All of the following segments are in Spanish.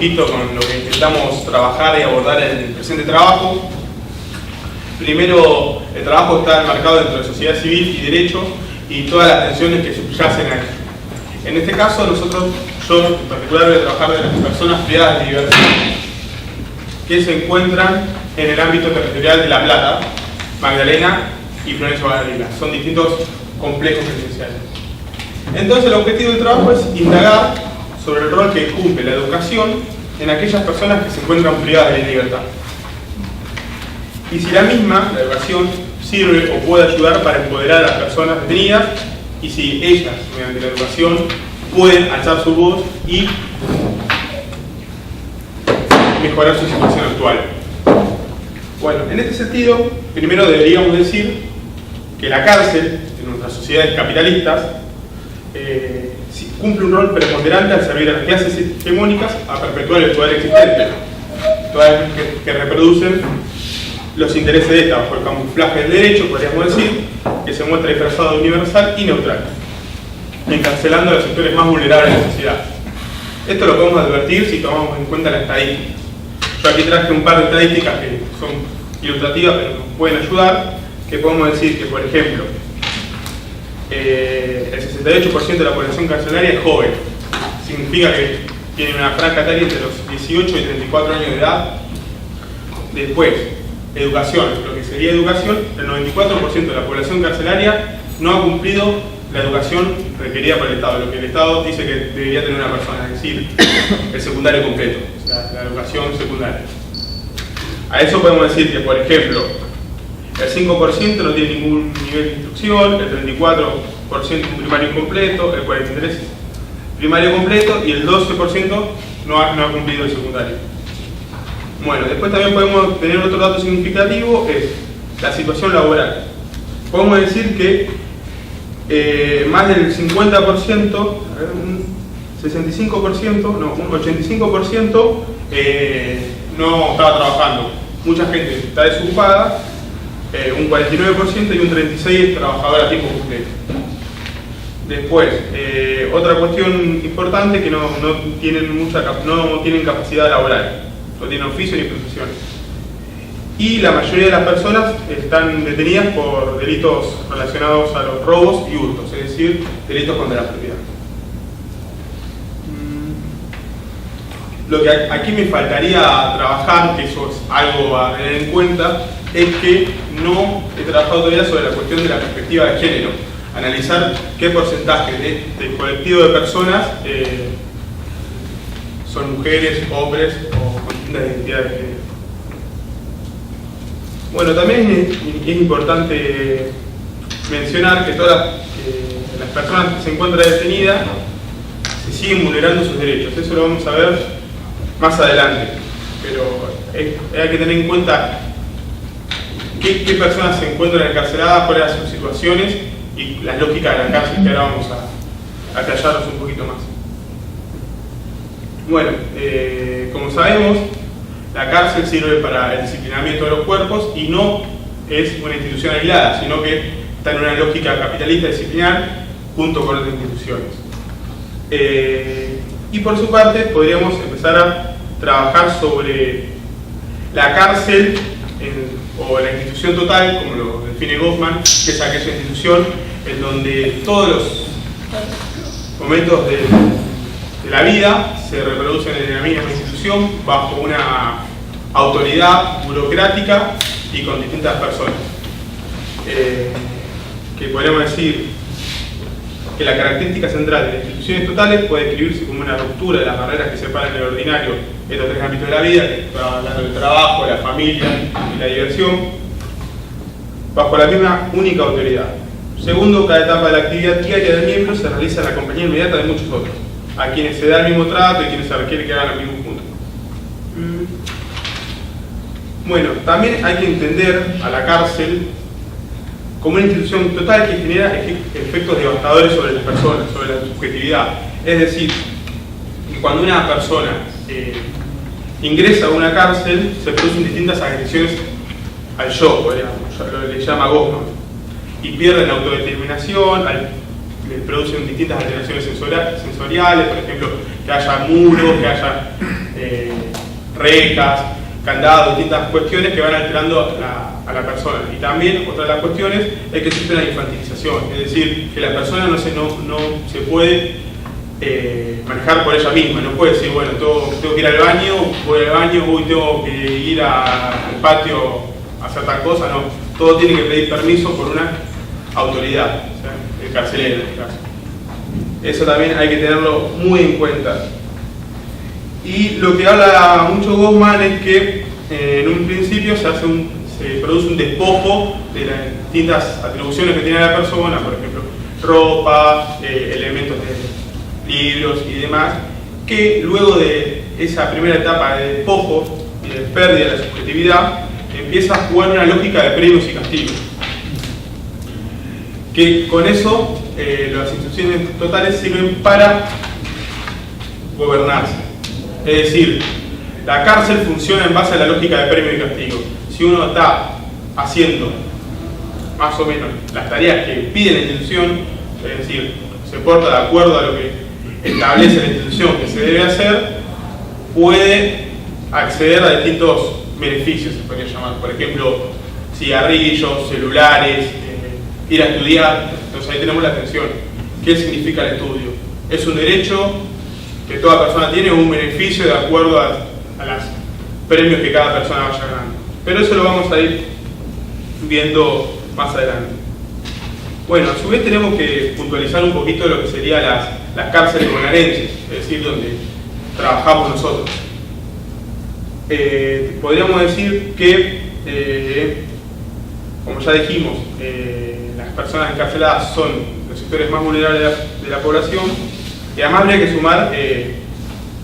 poquito con lo que intentamos trabajar y abordar en el presente trabajo. Primero, el trabajo está enmarcado dentro de sociedad civil y derecho y todas las tensiones que subyacen a él. En este caso, yo en particular voy a trabajar de las personas privadas de libertad que se encuentran en el ámbito territorial de La Plata, Magdalena y Florencio Varela. Son distintos complejos residenciales. Entonces, el objetivo del trabajo es indagar sobre el rol que cumple la educación en aquellas personas que se encuentran privadas de libertad. Y si la misma, la educación, sirve o puede ayudar para empoderar a las personas detenidas y si ellas, mediante la educación, pueden alzar su voz y mejorar su situación actual. Bueno, en este sentido, primero deberíamos decir que la cárcel, en nuestras sociedades capitalistas, cumple un rol preponderante al servir a las clases hegemónicas a perpetuar el poder existente, todas que reproducen los intereses de esta bajo el camuflaje del derecho, podríamos decir, que se muestra disfrazado de universal y neutral, encarcelando a los sectores más vulnerables de la sociedad. Esto lo podemos advertir si tomamos en cuenta las estadísticas. Yo aquí traje un par de estadísticas que son ilustrativas, pero nos pueden ayudar, que podemos decir que, por ejemplo, el 68% de la población carcelaria es joven. Significa que tienen una franja etaria entre los 18 y 34 años de edad. Después, educación. Lo que sería educación, el 94% de la población carcelaria no ha cumplido la educación requerida por el Estado, lo que el Estado dice que debería tener una persona, es decir, el secundario completo, o sea, la educación secundaria. A eso podemos decir que, por ejemplo, el 5% no tiene ningún nivel de instrucción, el 34% un primario incompleto, el 43% primario completo y el 12% no ha cumplido el secundario. Bueno, después también podemos tener otro dato significativo, es la situación laboral. Podemos decir que más del 50%, un 65%, no, un 85% no estaba trabajando. Mucha gente está desocupada, un 49% y un 36% es trabajador a tiempo completo. Después, otra cuestión importante que no tienen capacidad laboral, no tienen oficio ni profesiones. Y la mayoría de las personas están detenidas por delitos relacionados a los robos y hurtos, es decir, delitos contra la propiedad. Lo que aquí me faltaría trabajar, que eso es algo a tener en cuenta, es que no he trabajado todavía sobre la cuestión de la perspectiva de género. Analizar qué porcentaje del colectivo de personas son mujeres, hombres o con distintas identidades de género. Bueno, también es importante mencionar que todas las personas que se encuentran detenidas se siguen vulnerando sus derechos. Eso lo vamos a ver más adelante. Pero hay que tener en cuenta qué personas se encuentran encarceladas, cuáles son sus situaciones y las lógicas de la cárcel, que ahora vamos a acallarnos un poquito más. Bueno, como sabemos, la cárcel sirve para el disciplinamiento de los cuerpos y no es una institución aislada, sino que está en una lógica capitalista disciplinar junto con otras instituciones. Y por su parte podríamos empezar a trabajar sobre la cárcel o la institución total, como lo define Goffman, que es aquella institución en donde todos los momentos de la vida se reproducen en la misma institución bajo una autoridad burocrática y con distintas personas. Que podríamos decir que la característica central de las instituciones totales puede describirse como una ruptura de las barreras que separan el ordinario de estos tres ámbitos de la vida, que está hablando del trabajo, la familia y la diversión, bajo la misma única autoridad. Segundo, cada etapa de la actividad diaria del miembro se realiza en la compañía inmediata de muchos otros, a quienes se da el mismo trato y quienes se requiere que hagan el mismo punto. Bueno, también hay que entender a la cárcel como una institución total que genera efectos devastadores sobre las personas, sobre la subjetividad. Es decir, que cuando una persona ingresa a una cárcel, se producen distintas agresiones al yo, podríamos, le llama Goffman, y pierden la autodeterminación, le producen distintas alteraciones sensoriales, por ejemplo, que haya muros, que haya rejas, candados, distintas cuestiones que van alterando a la persona. Y también otra de las cuestiones es que existe una infantilización, es decir, que la persona no se puede manejar por ella misma, no puede decir, bueno, tengo que ir al baño, voy al baño, tengo que ir al patio a hacer tal cosa, no, todo tiene que pedir permiso por una autoridad, o sea, el carcelero en este caso. Eso también hay que tenerlo muy en cuenta. Y lo que habla mucho Goffman es que en un principio se produce un despojo de las distintas atribuciones que tiene la persona, por ejemplo, ropa, elementos de libros y demás, que luego de esa primera etapa de despojo y de pérdida de la subjetividad, empieza a jugar una lógica de premios y castigos. Que con eso las instituciones totales sirven para gobernarse. Es decir, la cárcel funciona en base a la lógica de premio y castigo. Si uno está haciendo más o menos las tareas que pide la institución, es decir, se porta de acuerdo a lo que establece la institución que se debe hacer, puede acceder a distintos beneficios, se podría llamar. Por ejemplo, cigarrillos, celulares, ir a estudiar. Entonces ahí tenemos la atención. ¿Qué significa el estudio? Es un derecho que toda persona tiene, un beneficio de acuerdo a los premios que cada persona vaya ganando. Pero eso lo vamos a ir viendo más adelante. Bueno, a su vez tenemos que puntualizar un poquito lo que serían las cárceles bonaerenses, es decir, donde trabajamos nosotros. Podríamos decir que, como ya dijimos, las personas encarceladas son los sectores más vulnerables de la población, y además habría que sumar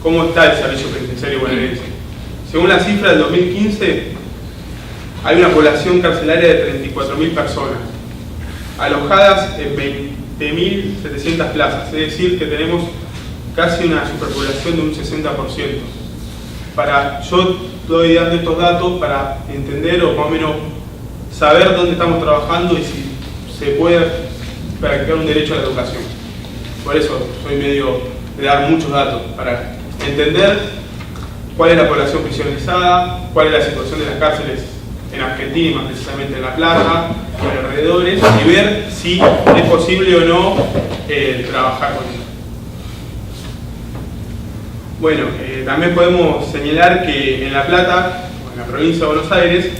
cómo está el servicio penitenciario bonaerense. Según la cifra del 2015, hay una población carcelaria de 34.000 personas, alojadas en 20.700 plazas, es decir, que tenemos casi una superpoblación de un 60%. Yo estoy dando estos datos para entender o más o menos saber dónde estamos trabajando y si se puede practicar un derecho a la educación. Por eso soy medio de dar muchos datos, para entender cuál es la población prisionizada, cuál es la situación de las cárceles en Argentina y más precisamente en La Plata, en alrededores, y ver si es posible o no trabajar con ello. Bueno, también podemos señalar que en La Plata, en la provincia de Buenos Aires,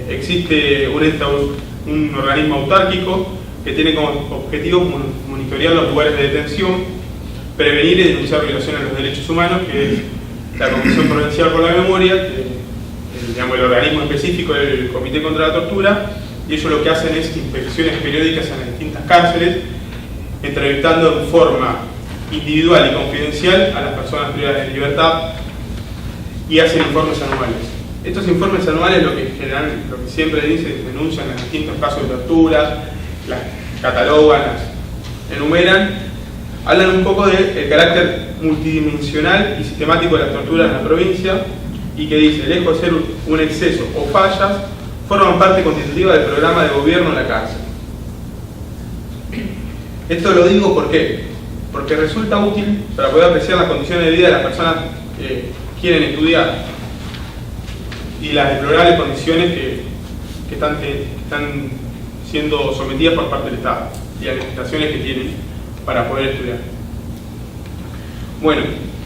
existe un organismo autárquico que tiene como objetivo monitorear los lugares de detención, prevenir y denunciar violaciones a los derechos humanos, que es la Comisión Provincial por la Memoria, el organismo específico del Comité contra la Tortura, y ellos lo que hacen es inspecciones periódicas en las distintas cárceles, entrevistando en forma individual y confidencial a las personas privadas de libertad, y hacen informes anuales. Estos informes anuales lo que siempre dicen, denuncian los distintos casos de tortura, las catalogan, las enumeran, hablan un poco del carácter multidimensional y sistemático de las torturas en la provincia, y que dice, lejos de ser un exceso o fallas, forman parte constitutiva del programa de gobierno en la cárcel. Esto lo digo ¿por qué? Porque resulta útil para poder apreciar las condiciones de vida de las personas que quieren estudiar y las deplorables condiciones que están siendo sometidas por parte del Estado y las limitaciones que tienen para poder estudiar. Bueno,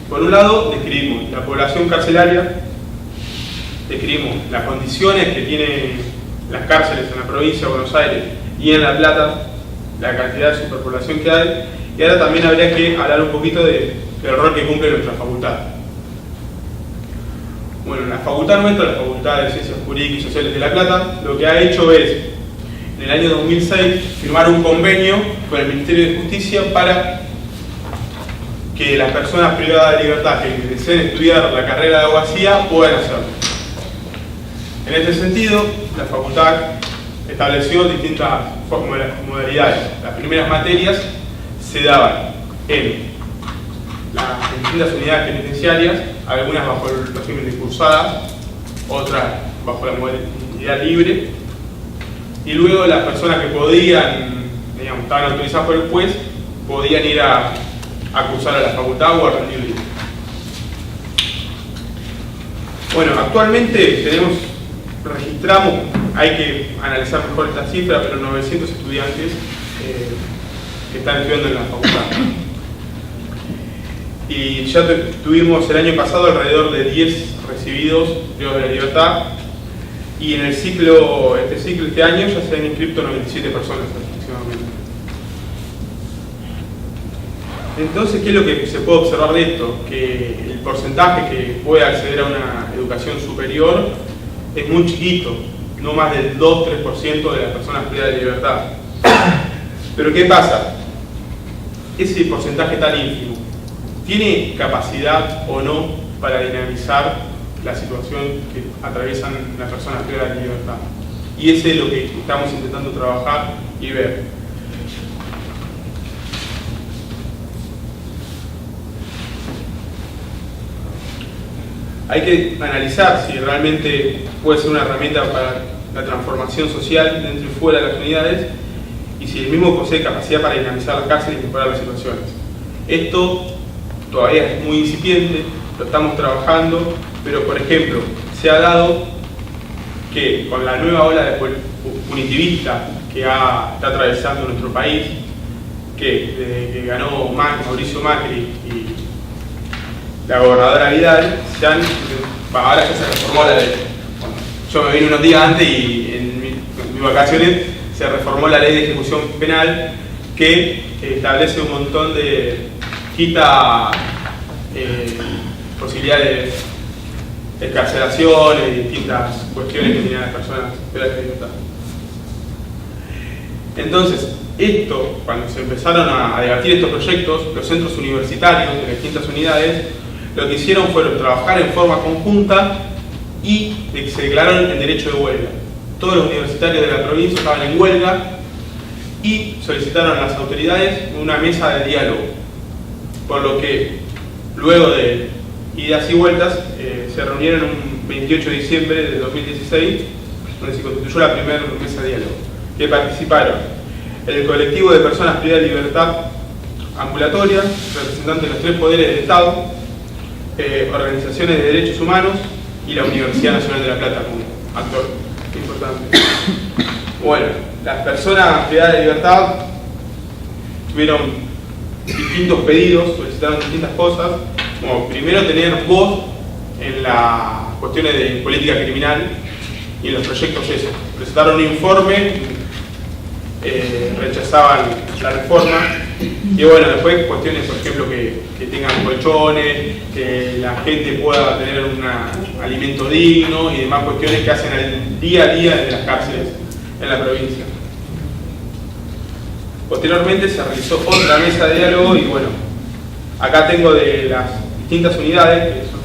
por un lado describimos la población carcelaria, describimos las condiciones que tienen las cárceles en la provincia de Buenos Aires y en La Plata, la cantidad de superpoblación que hay, y ahora también habría que hablar un poquito del rol que cumple nuestra facultad. Bueno, la facultad nuestra, la Facultad de Ciencias Jurídicas y Sociales de La Plata, lo que ha hecho es, en el año 2006, firmar un convenio con el Ministerio de Justicia para que las personas privadas de libertad que deseen estudiar la carrera de abogacía puedan hacerlo. En este sentido, la facultad estableció distintas modalidades. Las primeras materias se daban en las distintas unidades penitenciarias, algunas bajo el régimen de cursadas, otras bajo la modalidad libre, y luego las personas que podían, estaban autorizadas por el juez, podían ir a cursar a la facultad o a rendir libre. Bueno, actualmente registramos, hay que analizar mejor esta cifra, pero 900 estudiantes que están estudiando en la facultad. Y ya tuvimos el año pasado alrededor de 10 recibidos privados de la libertad, y en este ciclo este año ya se han inscrito 97 personas aproximadamente. Entonces, ¿qué es lo que se puede observar de esto? Que el porcentaje que puede acceder a una educación superior es muy chiquito, no más del 2-3% de las personas privadas de libertad. Pero ¿qué pasa? Ese porcentaje tan ínfimo, ¿tiene capacidad o no para dinamizar la situación que atraviesan las personas privadas de libertad? Y ese es lo que estamos intentando trabajar y ver. Hay que analizar si realmente puede ser una herramienta para la transformación social dentro y fuera de las unidades, y si el mismo posee capacidad para dinamizar las cárceles y mejorar las situaciones. Esto todavía es muy incipiente, lo estamos trabajando, pero por ejemplo, se ha dado que con la nueva ola de punitivista que está atravesando nuestro país, que desde que ganó Mauricio Macri y la gobernadora Vidal, ahora ya se reformó la ley. Bueno, yo me vine unos días antes y en mis vacaciones se reformó la ley de ejecución penal, que establece un montón de posibilidades de excarcelaciones y distintas cuestiones que tenían las personas privadas de libertad. Entonces, cuando se empezaron a debatir estos proyectos, los centros universitarios de las distintas unidades lo que hicieron fue trabajar en forma conjunta y se declararon en derecho de huelga. Todos los universitarios de la provincia estaban en huelga y solicitaron a las autoridades una mesa de diálogo. Por lo que, luego de idas y vueltas, se reunieron un 28 de diciembre de 2016, donde se constituyó la primera mesa de diálogo, que participaron el colectivo de personas privadas de libertad ambulatoria, representantes de los 3 poderes del Estado, organizaciones de derechos humanos y la Universidad Nacional de La Plata como actor importante. Bueno, las personas privadas de libertad tuvieron distintos pedidos, solicitaron distintas cosas, como primero tener voz en las cuestiones de política criminal y en los proyectos esos. Presentaron un informe, rechazaban la reforma, y bueno, después cuestiones, por ejemplo, que tengan colchones, que la gente pueda tener un alimento digno y demás cuestiones que hacen al día a día de las cárceles en la provincia. Posteriormente se realizó otra mesa de diálogo y bueno, acá tengo de las distintas unidades, que son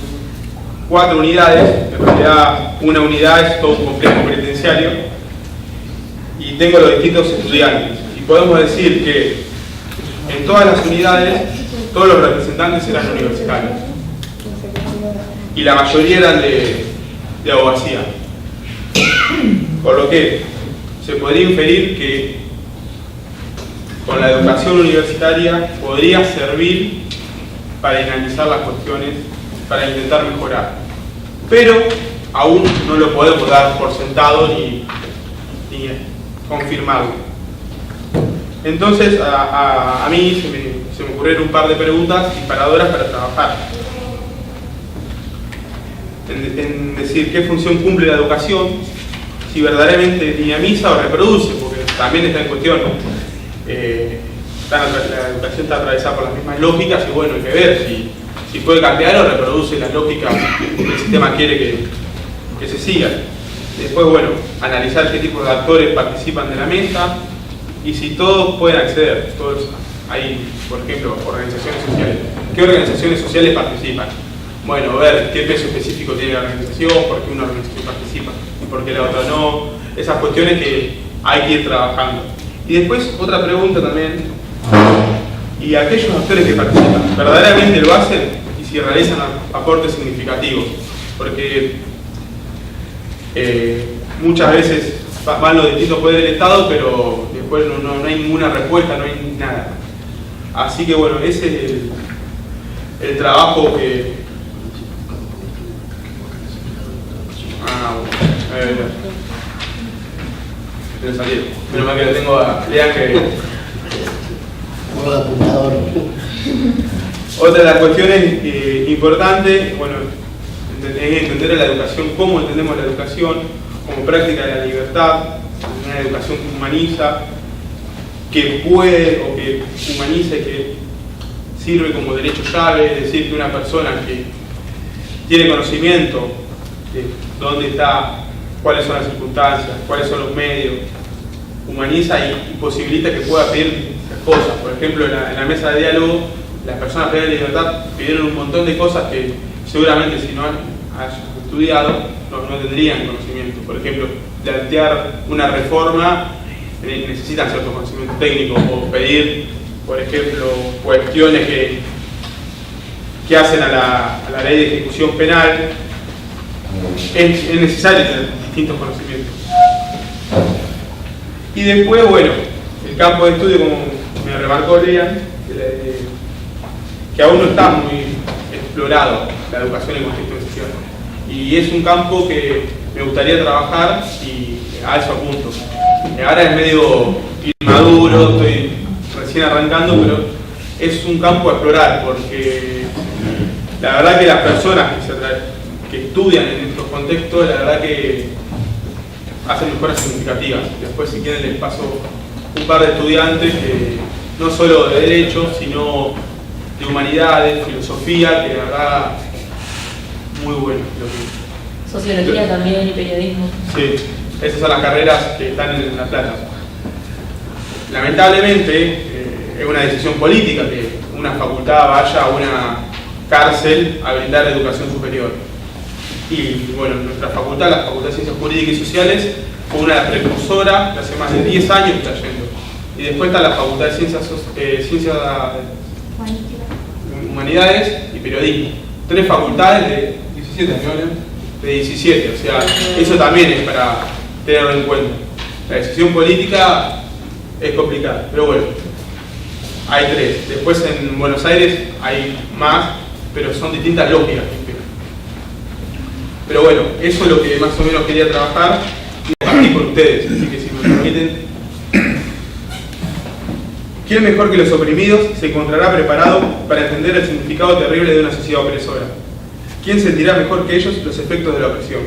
4 unidades, en realidad una unidad es todo un complejo penitenciario, y tengo los distintos estudiantes. Y podemos decir que en todas las unidades, todos los representantes eran universitarios. Y la mayoría eran de abogacía. Por lo que se podría inferir que con la educación universitaria podría servir para dinamizar las cuestiones, para intentar mejorar. Pero aún no lo podemos dar por sentado ni confirmarlo. Entonces a mí se me ocurrieron un par de preguntas disparadoras para trabajar. En decir qué función cumple la educación, si verdaderamente dinamiza o reproduce, porque también está en cuestión. La educación está atravesada por las mismas lógicas y bueno, hay que ver si puede cambiar o reproduce las lógicas que el sistema quiere que se sigan. Después, bueno, analizar qué tipo de actores participan de la mesa y si todos pueden acceder. Todos, hay, por ejemplo, organizaciones sociales. ¿Qué organizaciones sociales participan? Bueno, ver qué peso específico tiene la organización, por qué una organización participa y por qué la otra no. Esas cuestiones que hay que ir trabajando. Y después, otra pregunta también. ¿Y aquellos actores que participan, verdaderamente lo hacen? Y si realizan aportes significativos. Porque muchas veces van los distintos poderes del Estado, pero después no hay ninguna respuesta, no hay nada. Así que bueno, ese es el trabajo que Pero salió. Menos mal que lo tengo a Lean que... Juego de apuntador. Otra de las cuestiones importantes, bueno, es entender a la educación, cómo entendemos la educación, como práctica de la libertad, una educación que humaniza, que puede o que humaniza y que sirve como derecho llave, es decir, que una persona que tiene conocimiento de dónde está, cuáles son las circunstancias, cuáles son los medios, humaniza y posibilita que pueda pedir cosas. Por ejemplo, en la mesa de diálogo, las personas que tienen libertad pidieron un montón de cosas que seguramente si no han estudiado no tendrían conocimiento. Por ejemplo, plantear una reforma necesitan cierto conocimiento técnico, o pedir, por ejemplo, cuestiones que hacen a la ley de ejecución penal. Es necesario tener distintos conocimientos. Y después, bueno, el campo de estudio, como me remarcó Lean, que aún no está muy explorado, la educación en contexto de sesión. Y es un campo que me gustaría trabajar y a eso apunto. Ahora es medio inmaduro, estoy recién arrancando, pero es un campo a explorar, porque la verdad que las personas que estudian en estos contextos, la verdad que hacen mejoras significativas. Después, si quieren, les paso un par de estudiantes que no solo de Derecho, sino de Humanidades, Filosofía, que la verdad, muy bueno. Sociología también y periodismo. Sí, esas son las carreras que están en La Plata. Lamentablemente, es una decisión política que una facultad vaya a una cárcel a brindar educación superior. Y bueno, nuestra facultad, la Facultad de Ciencias Jurídicas y Sociales, fue una de las precursoras que hace más de 10 años está yendo. Y después está la Facultad de Ciencias Humanidades y Periodismo. 3 facultades de 17 años, de 17, o sea, eso también es para tenerlo en cuenta. La decisión política es complicada, pero bueno, hay 3. Después en Buenos Aires hay más, pero son distintas lógicas. Pero bueno, eso es lo que más o menos quería trabajar y compartir con ustedes, así que si me permiten. ¿Quién mejor que los oprimidos se encontrará preparado para entender el significado terrible de una sociedad opresora? ¿Quién sentirá mejor que ellos los efectos de la opresión?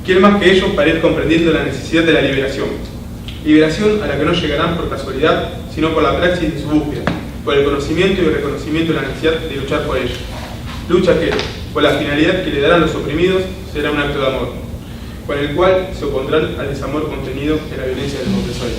¿Quién más que ellos para ir comprendiendo la necesidad de la liberación? Liberación a la que no llegarán por casualidad, sino por la praxis de su búsqueda, por el conocimiento y el reconocimiento de la necesidad de luchar por ello. Lucha que, por la finalidad que le darán los oprimidos, será un acto de amor, con el cual se opondrán al desamor contenido en la violencia de los opresores.